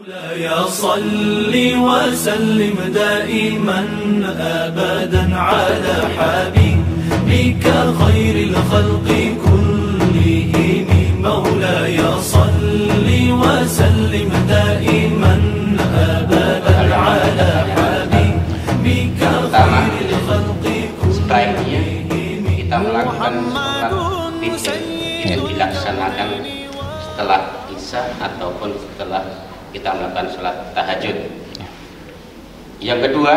يا صل وسلم دائما أبدا على حبيبك خير الخلق كلهم مولاي صل وسلم دائما أبدا على حبيبك خير الخلق sebaiknya kita melakukan sholat witir yang dilaksanakan setelah isya ataupun setelah kita melakukan sholat tahajud. Yang kedua,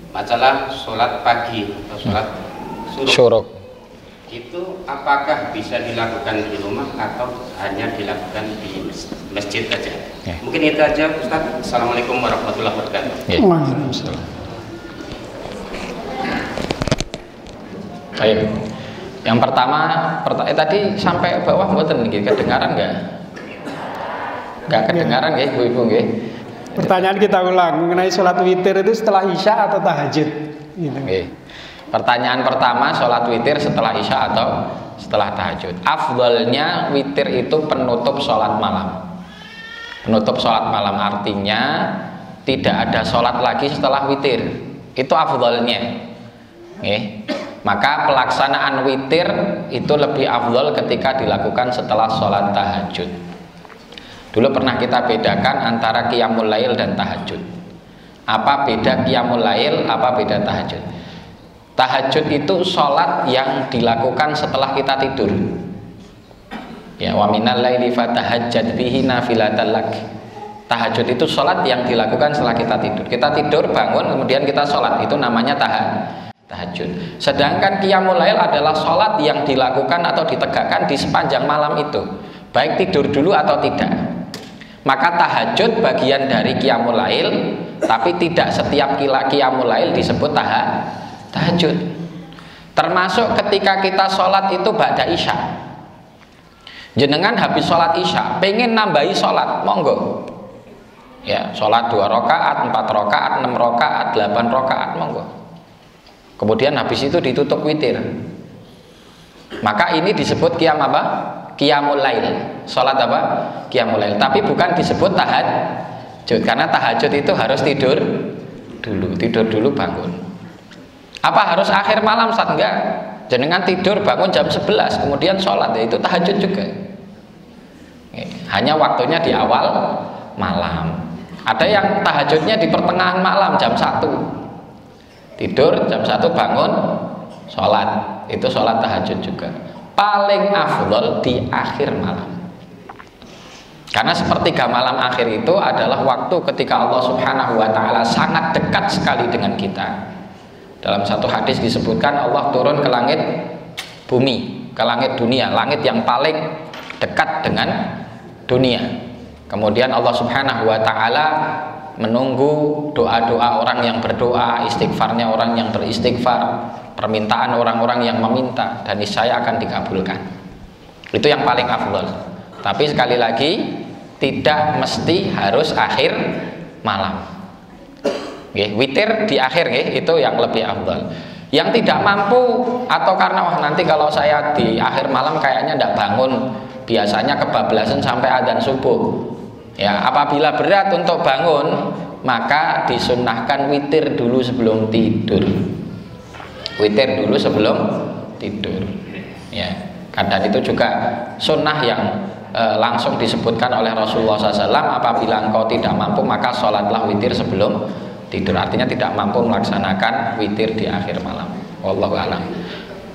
masalah sholat pagi atau sholat syuruk. Itu apakah bisa dilakukan di rumah atau hanya dilakukan di masjid saja? Mungkin itu aja, Ustaz. Assalamualaikum warahmatullahi wabarakatuh. Waalaikumsalam. Baik. Yang pertama, tadi sampai bawah mboten nggih kedengaran enggak? Enggak kedengaran nggih Ibu-ibu nggih. Pertanyaan kita ulang mengenai sholat witir itu setelah isya atau tahajud? Gitu. Nggih. Pertanyaan pertama, sholat witir setelah isya atau setelah tahajud? Afdalnya witir itu penutup sholat malam. Penutup sholat malam artinya tidak ada sholat lagi setelah witir. Itu afdalnya. Nggih. Maka pelaksanaan witir itu lebih afdal ketika dilakukan setelah sholat tahajud. Dulu pernah kita bedakan antara qiyamul lail dan tahajud. Apa beda qiyamul lail, apa beda tahajud? Tahajud itu sholat yang dilakukan setelah kita tidur. Ya, wa minal laili fatahajjad bihi nafilatan lak. Tahajud itu sholat yang dilakukan setelah kita tidur. Kita tidur, bangun, kemudian kita sholat. Itu namanya tahajud. Sedangkan qiyamul lail adalah sholat yang dilakukan atau ditegakkan di sepanjang malam itu, baik tidur dulu atau tidak. Maka tahajud bagian dari qiyamul lail, tapi tidak setiap qiyamul lail disebut tahajud. Termasuk ketika kita sholat itu ba'da isya. Jenengan habis sholat isya, pengen nambahi sholat, monggo. Ya, sholat 2 rakaat, 4 rakaat, 6 rakaat, 8 rakaat, monggo. Kemudian habis itu ditutup witir. Maka ini disebut qiyam apa? Qiyamul lail. Salat apa? Qiyamul lail. Tapi bukan disebut tahajud, karena tahajud itu harus tidur dulu bangun. Apa harus akhir malam? Saat enggak. Jenengan tidur bangun jam 11 kemudian sholat, ya itu tahajud juga. Hanya waktunya di awal malam. Ada yang tahajudnya di pertengahan malam jam 1. Tidur jam 1 bangun sholat, itu sholat tahajud juga. Paling afdol di akhir malam, karena sepertiga malam akhir itu adalah waktu ketika Allah Subhanahu wa ta'ala sangat dekat sekali dengan kita. Dalam satu hadis disebutkan Allah turun ke langit bumi, ke langit dunia, langit yang paling dekat dengan dunia. Kemudian Allah Subhanahu wa ta'ala menunggu doa-doa orang yang berdoa, istighfarnya orang yang beristighfar, permintaan orang-orang yang meminta, dan niscaya akan dikabulkan. Itu yang paling afdal. Tapi sekali lagi tidak mesti harus akhir malam. Witir di akhir itu yang lebih afdal. Yang tidak mampu atau karena nanti kalau saya di akhir malam kayaknya tidak bangun, biasanya kebablasan sampai adzan subuh. Ya, apabila berat untuk bangun, maka disunnahkan witir dulu sebelum tidur. Witir dulu sebelum tidur. Ya, kadang itu juga sunnah yang langsung disebutkan oleh Rasulullah SAW. Apabila engkau tidak mampu, maka sholatlah witir sebelum tidur. Artinya tidak mampu melaksanakan witir di akhir malam. Wallahu a'lam.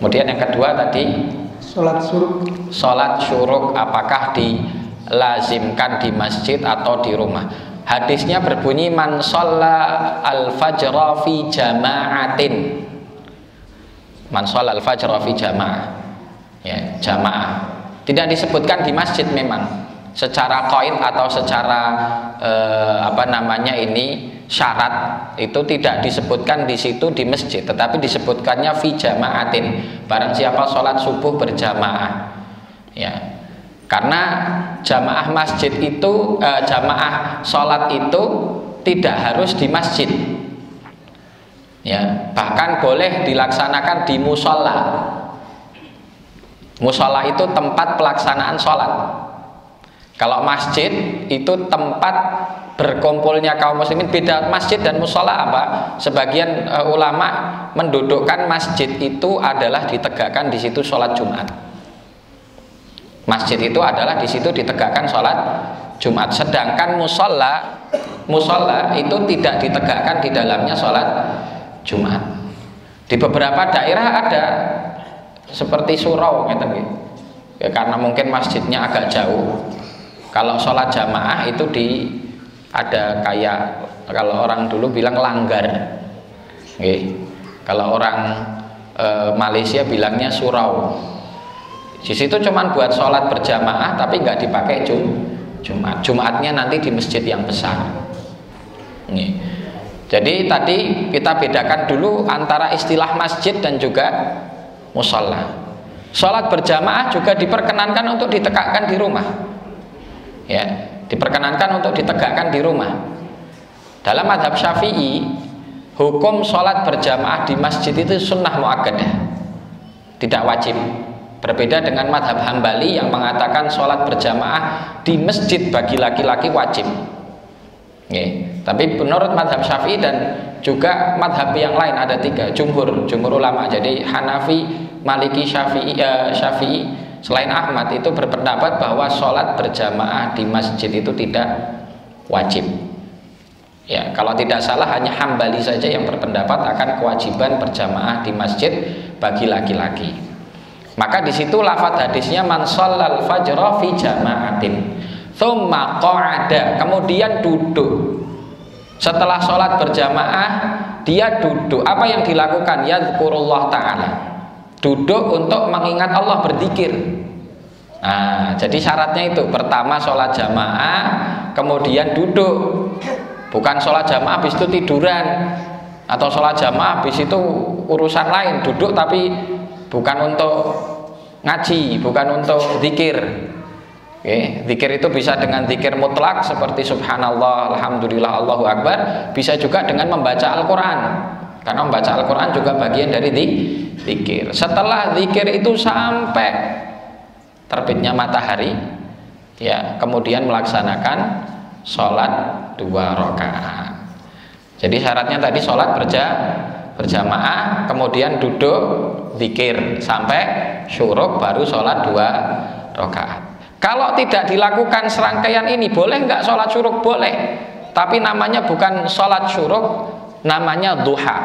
Kemudian yang kedua tadi, Sholat syuruk. Sholat syuruk apakah dilazimkan di masjid atau di rumah? Hadisnya berbunyi man shalla al-fajra fi jama'atin. Man shalla al-fajra fi jama'ah. Ya, jamaah. Tidak disebutkan di masjid memang. Secara qaid atau secara syarat itu tidak disebutkan di situ di masjid, tetapi disebutkannya fi jama'atin. Barang siapa sholat subuh berjamaah. Ya. Karena jamaah masjid itu, jamaah sholat itu tidak harus di masjid, ya, bahkan boleh dilaksanakan di musola. Musola itu tempat pelaksanaan sholat. Kalau masjid itu tempat berkumpulnya kaum muslimin. Beda masjid dan musola apa? Sebagian ulama mendudukkan masjid itu adalah ditegakkan di situ sholat Jumat. Masjid itu adalah di situ ditegakkan sholat Jumat. Sedangkan musola itu tidak ditegakkan di dalamnya sholat Jumat. Di beberapa daerah ada seperti surau, ya, karena mungkin masjidnya agak jauh. Kalau sholat jamaah itu ada kayak, kalau orang dulu bilang langgar. Kalau orang Malaysia bilangnya surau. Di situ cuman buat sholat berjamaah tapi nggak dipakai Jumat. Jumatnya nanti di masjid yang besar. Jadi tadi kita bedakan dulu antara istilah masjid dan juga musola. Sholat berjamaah juga diperkenankan untuk ditegakkan di rumah. Ya, diperkenankan untuk ditegakkan di rumah. Dalam mazhab Syafi'i, hukum sholat berjamaah di masjid itu sunnah muakkadah, tidak wajib. Berbeda dengan mazhab Hambali yang mengatakan sholat berjamaah di masjid bagi laki-laki wajib. Tapi menurut mazhab Syafi'i dan juga mazhab yang lain ada 3, jumhur ulama. Jadi Hanafi, Maliki, Syafi'i selain Ahmad itu berpendapat bahwa sholat berjamaah di masjid itu tidak wajib. Ya, kalau tidak salah hanya Hambali saja yang berpendapat akan kewajiban berjamaah di masjid bagi laki-laki. Maka di situ lafadz hadisnya man shallal fajra fi jama'atin tsumma qa'ada, kemudian duduk. Setelah sholat berjamaah dia duduk. Apa yang dilakukan? Yadhkurullah ta'ala, duduk untuk mengingat Allah, berzikir. Nah, jadi syaratnya itu pertama sholat jamaah, kemudian duduk. Bukan sholat jamaah habis itu tiduran, atau sholat jamaah habis itu urusan lain. Duduk tapi bukan untuk ngaji, bukan untuk zikir. Zikir itu bisa dengan zikir mutlak seperti subhanallah, alhamdulillah, Allahu akbar. Bisa juga dengan membaca Al-Quran, karena membaca Al-Quran juga bagian dari zikir. Setelah zikir itu sampai terbitnya matahari, ya, kemudian melaksanakan sholat 2 rakaat. Jadi syaratnya tadi sholat berjamaah, kemudian duduk zikir sampai syuruk, baru sholat 2 rakaat. Kalau tidak dilakukan serangkaian ini, boleh nggak sholat syuruk? Boleh, tapi namanya bukan sholat syuruk, namanya duha.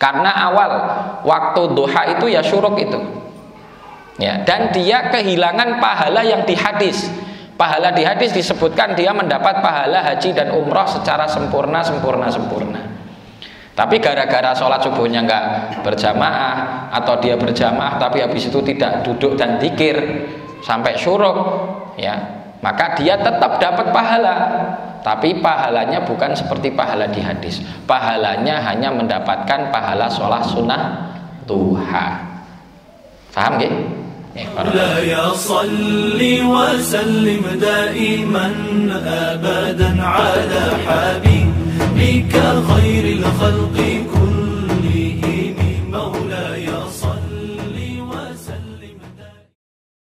Karena awal waktu duha itu ya syuruk itu, ya, dan dia kehilangan pahala yang di hadis. Pahala di hadis disebutkan dia mendapat pahala haji dan umroh secara sempurna. Tapi gara-gara sholat subuhnya nggak berjamaah, atau dia berjamaah tapi habis itu tidak duduk dan zikir sampai syuruk, ya, maka dia tetap dapat pahala, tapi pahalanya bukan seperti pahala di hadis. Pahalanya hanya mendapatkan pahala sholat sunnah duha. Paham gak? Ya salli wa sallim daiman abadan ala habibika khairil khalqi